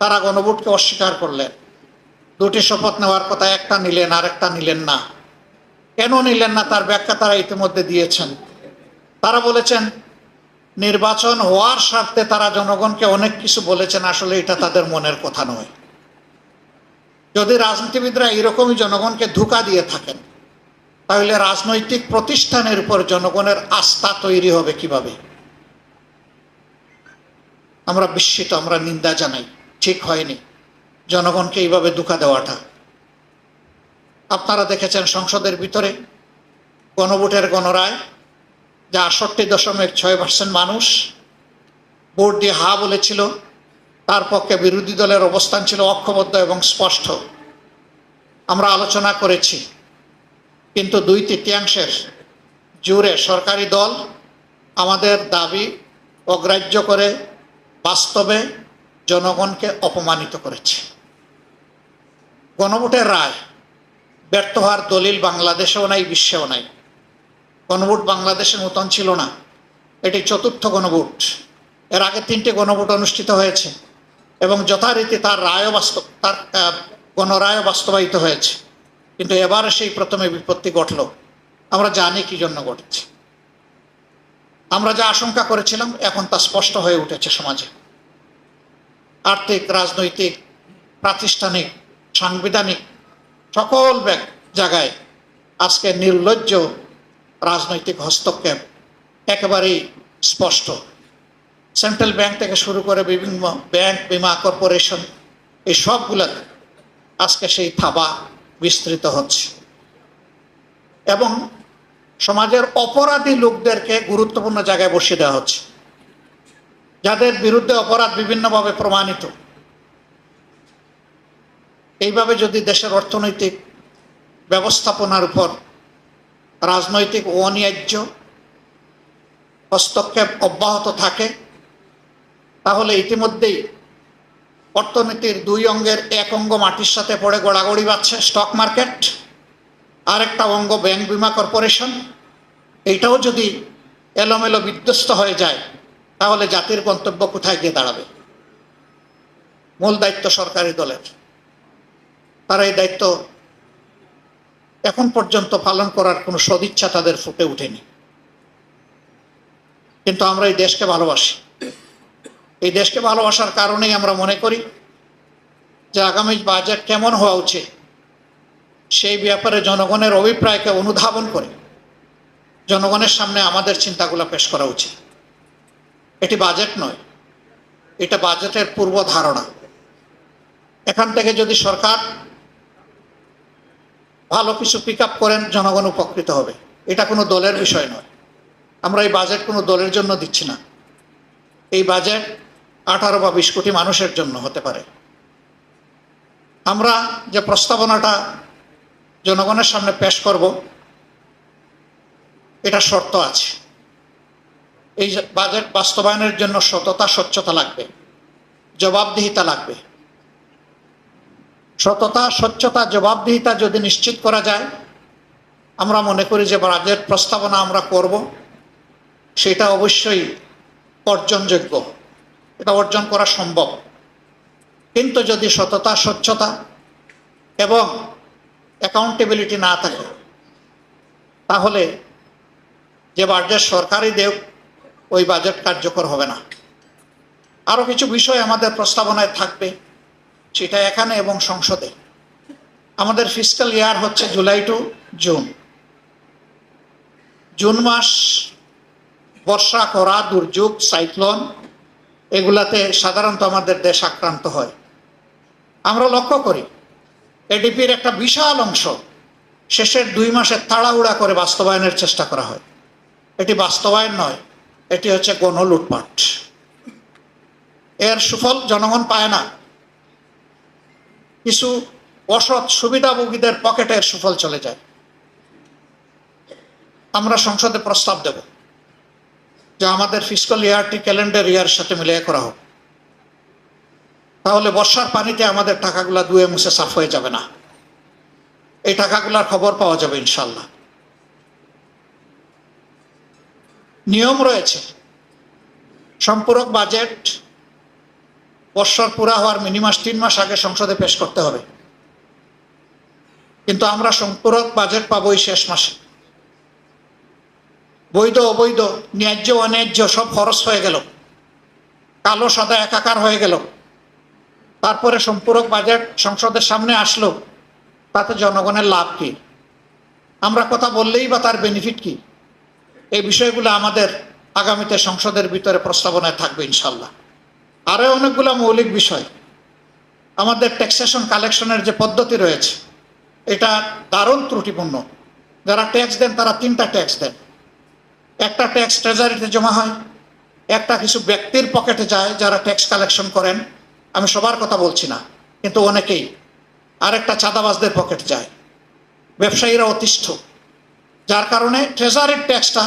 তারা গণভোটকে অস্বীকার করলেন। দুটি শপথ নেওয়ার কথা, একটা নিলেন আর একটা নিলেন না। কেন নিলেন না তার ব্যাখ্যা তারা ইতিমধ্যে দিয়েছেন। তারা বলেছেন নির্বাচন হওয়ার স্বার্থে তারা জনগণকে অনেক কিছু বলেছেন, আসলে এটা তাদের মনের কথা নয়। যদি রাজনীতিবিদরা এরকমই জনগণকে ধোঁকা দিয়ে থাকেন, তাহলে রাজনৈতিক প্রতিষ্ঠানের উপর জনগণের আস্থা তৈরি হবে কিভাবে? আমরা বিস্মিত, আমরা নিন্দা জানাই। ঠিক হয়নি জনগণকে এইভাবে ধোঁকা দেওয়াটা। আপনারা দেখেছেন সংসদের ভিতরে গণভোটের গণরায়, যা ৬৮.৬% মানুষ ভোট দিয়ে হা বলেছিল, তার পক্ষে বিরোধী দলের অবস্থান ছিল ঐক্যবদ্ধ এবং স্পষ্ট। আমরা আলোচনা করেছি, কিন্তু ২/৩ জুড়ে সরকারি দল আমাদের দাবি অগ্রাহ্য করে বাস্তবে জনগণকে অপমানিত করেছে। গণভোটের রায় ব্যর্থ হওয়ার দলিল বাংলাদেশেও নাই, বিশ্বেও নাই। গণভোট বাংলাদেশের মতন ছিল না, এটি চতুর্থ গণভোট। এর আগে ৩টে গণভোট অনুষ্ঠিত হয়েছে এবং যথারীতি তার গণরায়ও বাস্তবায়িত হয়েছে, কিন্তু এবারে সেই প্রথমে বিপত্তি ঘটল। আমরা জানি কি জন্য ঘটেছে। আমরা যা আশঙ্কা করেছিলাম এখন তা স্পষ্ট হয়ে উঠেছে সমাজে। আর্থিক, রাজনৈতিক, প্রাতিষ্ঠানিক, সাংবিধানিক সকল জায়গায় আজকে নির্লজ্জ রাজনৈতিক হস্তক্ষেপ একেবারেই স্পষ্ট। সেন্ট্রাল ব্যাংক থেকে শুরু করে বিভিন্ন ব্যাংক, বিমা কর্পোরেশন, এই সবগুলোতে আজকে সেই থাবা বিস্তৃত হচ্ছে এবং সমাজের অপরাধী লোকদেরকে গুরুত্বপূর্ণ জায়গায় বসিয়ে দেওয়া হচ্ছে, যাদের বিরুদ্ধে অপরাধ বিভিন্নভাবে প্রমাণিত। এইভাবে যদি দেশের অর্থনৈতিক ব্যবস্থাপনার উপর রাজনৈতিক অন্যায্য হস্তক্ষেপ অব্যাহত থাকে, তাহলে ইতিমধ্যেই অর্থনীতির দুই অঙ্গের এক অঙ্গ মাটির সাথে পড়ে গড়াগড়ি বাঁচছে, স্টক মার্কেট, আরেকটা অঙ্গ ব্যাংক, বিমা কর্পোরেশন। এইটাও যদি এলোমেলো বিধ্বস্ত হয়ে যায়, তাহলে জাতির গন্তব্য কোথায় গিয়ে দাঁড়াবে? মূল দায়িত্ব সরকারি দলের। তারা এই দায়িত্ব এখন পর্যন্ত পালন করার কোনো সদিচ্ছা তাদের ফুটে ওঠেনি। কিন্তু আমরা এই দেশকে ভালোবাসি। এই দেশকে ভালোবাসার কারণেই আমরা মনে করি যে আগামী বাজেট কেমন হওয়া উচিত সেই ব্যাপারে জনগণের অভিপ্রায়কে অনুধাবন করে জনগণের সামনে আমাদের চিন্তাগুলো পেশ করা উচিত। এটি বাজেট নয়, এটা বাজেটের পূর্ব ধারণা। এখান থেকে যদি সরকার ভালো কিছু পিক আপ করেন, জনগণ উপকৃত হবে। এটা কোনো দলের বিষয় নয়। আমরা এই বাজেট কোনো দলের জন্য দিচ্ছি না। এই বাজেট 18 বা 20 কোটি মানুষের জন্য হতে পারে। আমরা যে প্রস্তাবনাটা জনগণের সামনে পেশ করব, এটা শর্ত আছে। এই বাজেট বাস্তবায়নের জন্য সততা, স্বচ্ছতা লাগবে, জবাবদিহিতা লাগবে। সততা, স্বচ্ছতা, জবাবদিহিতা যদি নিশ্চিত করা যায়, আমরা মনে করি যে বাজেট প্রস্তাবনা আমরা করব সেটা অবশ্যই অর্জনযোগ্য, এটা অর্জন করা সম্ভব। কিন্তু যদি সততা, স্বচ্ছতা এবং অ্যাকাউন্টেবিলিটি না থাকে, তাহলে যে বাজেট সরকারই দেব ওই বাজেট কার্যকর হবে না। আরও কিছু বিষয় আমাদের প্রস্তাবনায় থাকবে, সেটা এখানে এবং সংসদে। আমাদের ফিসক্যাল ইয়ার হচ্ছে জুলাই টু জুন। জুন মাস বর্ষা, খরা, দুর্যোগ, সাইক্লোন এগুলাতে সাধারণত আমাদের দেশ আক্রান্ত হয়। আমরা লক্ষ্য করি এডিপির একটা বিশাল অংশ শেষের 2 মাসে তাড়াহুড়া করে বাস্তবায়নের চেষ্টা করা হয়। এটি বাস্তবায়ন নয়, এটি হচ্ছে গণলুটপাট। এর সুফল জনগণ পায় না, কিছু অসৎ সুবিধাভোগীদের পকেটের সুফল চলে যায়। আমরা সংসদে প্রস্তাব দেব যে আমাদের ফিসক্যাল ইয়ারটি ক্যালেন্ডার ইয়ারের সাথে মিলিয়ে করা হোক। তাহলে বর্ষার পানিতে আমাদের টাকাগুলা ধুয়ে মুছে সাফ হয়ে যাবে না, এই টাকাগুলার খবর পাওয়া যাবে ইনশাল্লাহ। নিয়ম রয়েছে, সম্পূরক বাজেট বৎসর পুরা হওয়ার মিনিমাম 3 মাস আগে সংসদে পেশ করতে হবে, কিন্তু আমরা সম্পূরক বাজেট পাবো এই শেষ মাসে। বৈধ অবৈধ, ন্যায্য অন্যায্য সব খরচ হয়ে গেল, কালো সাদা একাকার হয়ে গেল। তারপরে সম্পূরক বাজেট সংসদের সামনে আসলো, তাতে জনগণের লাভ কি? আমরা কথা বললেই বা তার বেনিফিট কি? এই বিষয়গুলো আমাদের আগামীতে সংসদের ভিতরে প্রস্তাবনায় থাকবে ইনশাল্লাহ। আরও অনেকগুলো মৌলিক বিষয়, আমাদের ট্যাক্সেশন কালেকশনের যে পদ্ধতি রয়েছে এটা দারুণ ত্রুটিপূর্ণ। যারা ট্যাক্স দেন তারা 3টা ট্যাক্স দেন। একটা ট্যাক্স ট্রেজারিতে জমা হয়, একটা কিছু ব্যক্তির পকেটে যায় যারা ট্যাক্স কালেকশন করেন, আমি সবার কথা বলছি না, কিন্তু অনেকেই। আরেকটা চাঁদাবাজদের পকেটে যায়, ব্যবসায়ীরা অতিষ্ঠ, যার কারণে ট্রেজারির ট্যাক্সটা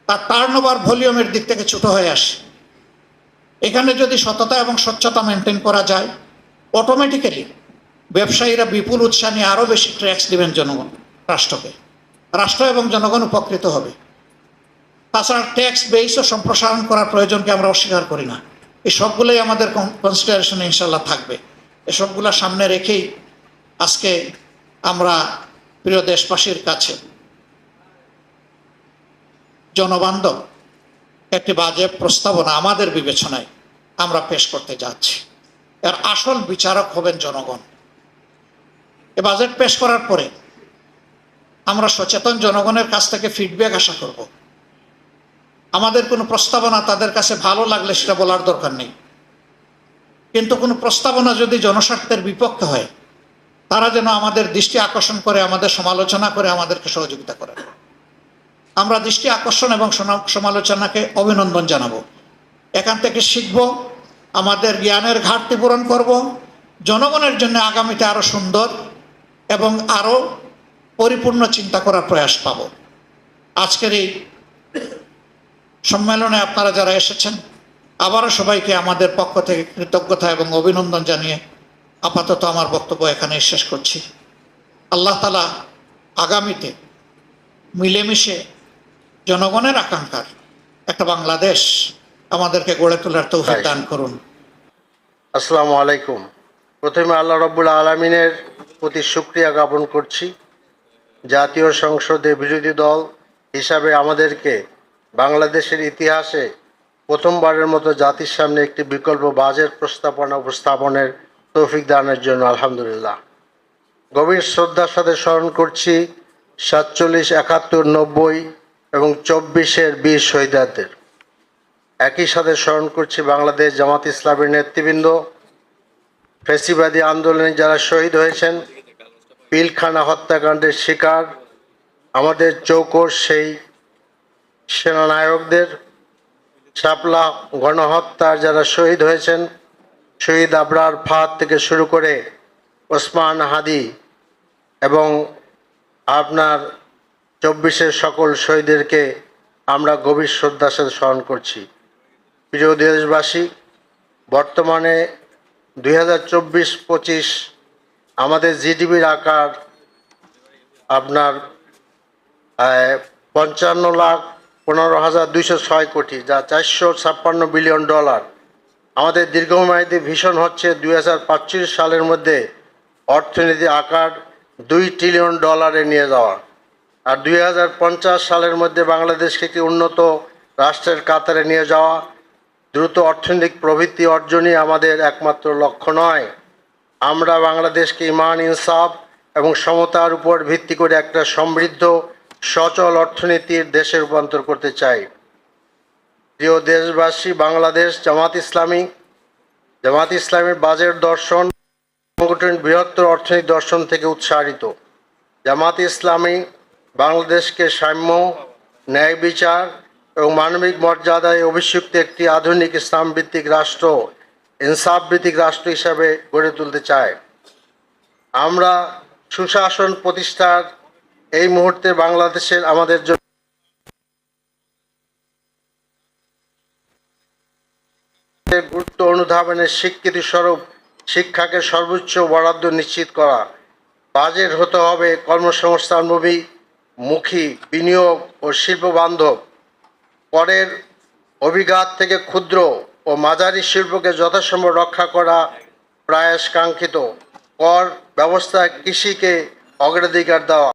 তার টার্নওভার ভলিউমের দিক থেকে ছোট হয়ে আসে। এখানে যদি সততা এবং স্বচ্ছতা মেনটেন করা যায়, অটোমেটিক্যালি ব্যবসায়ীরা বিপুল উৎসাহ নিয়ে আরও বেশি ট্যাক্স দিবেন জনগণ, রাষ্ট্রকে। রাষ্ট্র এবং জনগণ উপকৃত হবে। তাছাড়া ট্যাক্স বেসও সম্প্রসারণ করার প্রয়োজনকে আমরা অস্বীকার করি না। এই সবগুলোই আমাদের কনসিডারেশনে ইনশাল্লাহ থাকবে। এসবগুলো সামনে রেখেই আজকে আমরা প্রিয় দেশবাসীর কাছে জনবান্ধব একটি বাজেট প্রস্তাবনা আমাদের বিবেচনায় আমরা পেশ করতে যাচ্ছি। এর আসল বিচারক হবেন জনগণ। এ বাজেট পেশ করার পরে আমরা সচেতন জনগণের কাছ থেকে ফিডব্যাক আশা করব। আমাদের কোনো প্রস্তাবনা তাদের কাছে ভালো লাগলে সেটা বলার দরকার নেই, কিন্তু কোনো প্রস্তাবনা যদি জনস্বার্থের বিপক্ষে হয়, তারা যেন আমাদের দৃষ্টি আকর্ষণ করে, আমাদের সমালোচনা করে, আমাদেরকে সহযোগিতা করে। আমরা দৃষ্টি আকর্ষণ এবং সমালোচনাকে অভিনন্দন জানাবো। এখান থেকে শিখব, আমাদের জ্ঞানের ঘাটতি পূরণ করব, জনগণের জন্য আগামীতে আরও সুন্দর এবং আরও পরিপূর্ণ চিন্তা করার প্রয়াস পাব। আজকের এই সম্মেলনে আপনারা যারা এসেছেন, আবারও সবাইকে আমাদের পক্ষ থেকে কৃতজ্ঞতা এবং অভিনন্দন জানিয়ে আপাতত আমার বক্তব্য এখানে শেষ করছি। আল্লাহ তাআলা আগামীতে মিলেমিশে জনগণের আকাঙ্ক্ষার একটা বাংলাদেশ আমাদেরকে গড়ে তোলার তৌফিক দান করুন। আসসালামু আলাইকুম। প্রথমে আল্লাহ রাব্বুল আলামিনের প্রতি শুকরিয়া জ্ঞাপন করছি, জাতীয় সংসদে বিরোধী দল হিসাবে আমাদেরকে বাংলাদেশের ইতিহাসে প্রথমবারের মতো জাতির সামনে একটি বিকল্প বাজেট প্রস্তাবনা উপস্থাপনের তৌফিক দানের জন্য আলহামদুলিল্লাহ। গভীর শ্রদ্ধার সাথে স্মরণ করছি 47, 71, 90 এবং 24-এর বীর শহীদদের। একই সাথে স্মরণ করছি বাংলাদেশ জামাত ইসলামের নেতৃবৃন্দ, ফ্যাসিবাদী আন্দোলনে যারা শহীদ হয়েছেন, পিলখানা হত্যাকাণ্ডের শিকার আমাদের চৌকস সেই সেনানায়কদের, শাপলা গণহত্যার যারা শহীদ হয়েছেন, শহীদ আবরার ফাহাদ থেকে শুরু করে ওসমান হাদি এবং আপনার 24-এর সকল শহীদদেরকে আমরা গভীর শ্রদ্ধার সাথে স্মরণ করছি। প্রিয় দেশবাসী, বর্তমানে 2024-25 আমাদের জিডিপির আকার আপনার 55,15,206 কোটি, যা $456 বিলিয়ন। আমাদের দীর্ঘমেয়াদী ভিশন হচ্ছে 2045 সালের মধ্যে অর্থনীতি আকার $2 ট্রিলিয়ন নিয়ে যাওয়া, আর 2050 সালের মধ্যে বাংলাদেশকে একটি উন্নত রাষ্ট্রের কাতারে নিয়ে যাওয়া। দ্রুত অর্থনৈতিক প্রবৃদ্ধি অর্জনই আমাদের একমাত্র লক্ষ্য নয়, আমরা বাংলাদেশকে ঈমান, ইনসাফ এবং সমতার উপর ভিত্তি করে একটা সমৃদ্ধ সচল অর্থনীতির দেশে রূপান্তর করতে চাই। প্রিয় দেশবাসী, বাংলাদেশ জামাত ইসলামের বাজেট দর্শন সংগঠনের বৃহত্তর অর্থনৈতিক দর্শন থেকে উৎসারিত। জামাত ইসলামী বাংলাদেশকে সাম্য, ন্যায় বিচার এবং মানবিক মর্যাদায় অভিষিক্ত একটি আধুনিক ইসলামভিত্তিক রাষ্ট্র, ইনসাফভিত্তিক রাষ্ট্র হিসাবে গড়ে তুলতে চায়। আমরা সুশাসন প্রতিষ্ঠার এই মুহূর্তে বাংলাদেশের আমাদের জন্য গুরুত্ব অনুধাবনের স্বীকৃতি স্বরূপ শিক্ষাকে সর্বোচ্চ বরাদ্দ নিশ্চিত করা। বাজেট হতে হবে কর্মসংস্থানমুখী, বিনিয়োগ ও শিল্প বান্ধব। করের অভিঘাত থেকে ক্ষুদ্র ও মাঝারি শিল্পকে যথাসম্ভব রক্ষা করা প্রয়াস কাঙ্ক্ষিত। কর ব্যবস্থা কৃষিকে অগ্রাধিকার দেওয়া।